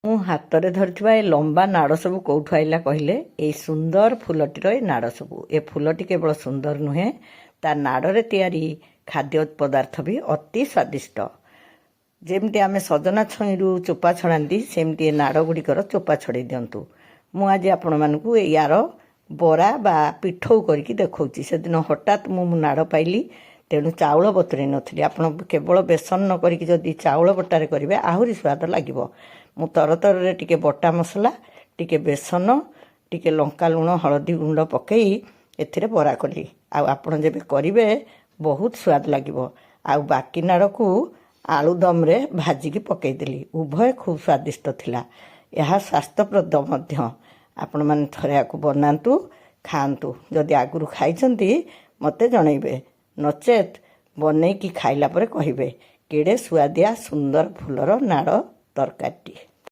ମୁଁ ହାତରେ ଧରିଥିବା ଏ ଲମ୍ବା ନାଡ଼ ସବୁ କେଉଁଠୁ ଆଇଲା କହିଲେ? ଏଇ ସୁନ୍ଦର ଫୁଲଟିର ଏ ନାଡ଼ ସବୁ। ଏ ଫୁଲଟି କେବଳ ସୁନ୍ଦର ନୁହେଁ, ତା ନାଡ଼ରେ ତିଆରି ଖାଦ୍ୟ ପଦାର୍ଥ ବି ଅତି ସ୍ୱାଦିଷ୍ଟ। ଯେମିତି ଆମେ ସଜନା ଛୁଇଁରୁ ଚୋପା ଛଡ଼ାନ୍ତି, ସେମିତି ଏ ନାଡ଼ ଗୁଡ଼ିକର ଚୋପା ଛଡ଼େଇ ଦିଅନ୍ତୁ। ମୁଁ ଆଜି ଆପଣମାନଙ୍କୁ ୟାର ବରା ବା ପିଠଉ କରିକି ଦେଖାଉଛି। ସେଦିନ ହଠାତ୍ ମୁଁ ନାଡ଼ ପାଇଲି, ତେଣୁ ଚାଉଳ ବତୁରେଇ ନଥିଲି। ଆପଣ କେବଳ ବେସନ ନ କରିକି ଯଦି ଚାଉଳ ବଟାରେ କରିବେ ଆହୁରି ସ୍ୱାଦ ଲାଗିବ। ମୁଁ ତରତରରେ ଟିକେ ବଟା ମସଲା, ଟିକେ ବେସନ, ଟିକେ ଲଙ୍କା ଲୁଣ ହଳଦୀ ଗୁଣ୍ଡ ପକାଇ ଏଥିରେ ବରା କଲି। ଆଉ ଆପଣ ଯେବେ କରିବେ ବହୁତ ସ୍ୱାଦ ଲାଗିବ। ଆଉ ବାକି ନାଡ଼କୁ ଆଳୁଦମରେ ଭାଜିକି ପକାଇଦେଲି। ଉଭୟ ଖୁବ୍ ସ୍ୱାଦିଷ୍ଟ ଥିଲା। ଏହା ସ୍ୱାସ୍ଥ୍ୟପ୍ରଦ ମଧ୍ୟ। ଆପଣମାନେ ଥରେ ୟାକୁ ବନାନ୍ତୁ, ଖାଆନ୍ତୁ। ଯଦି ଆଗରୁ ଖାଇଛନ୍ତି ମୋତେ ଜଣାଇବେ, ନଚେତ୍ ବନେଇକି ଖାଇଲା ପରେ କହିବେ କେଡ଼େ ସୁଆଦିଆ ସୁନ୍ଦର ଫୁଲର ନାଡ଼ ତରକାରୀଟି।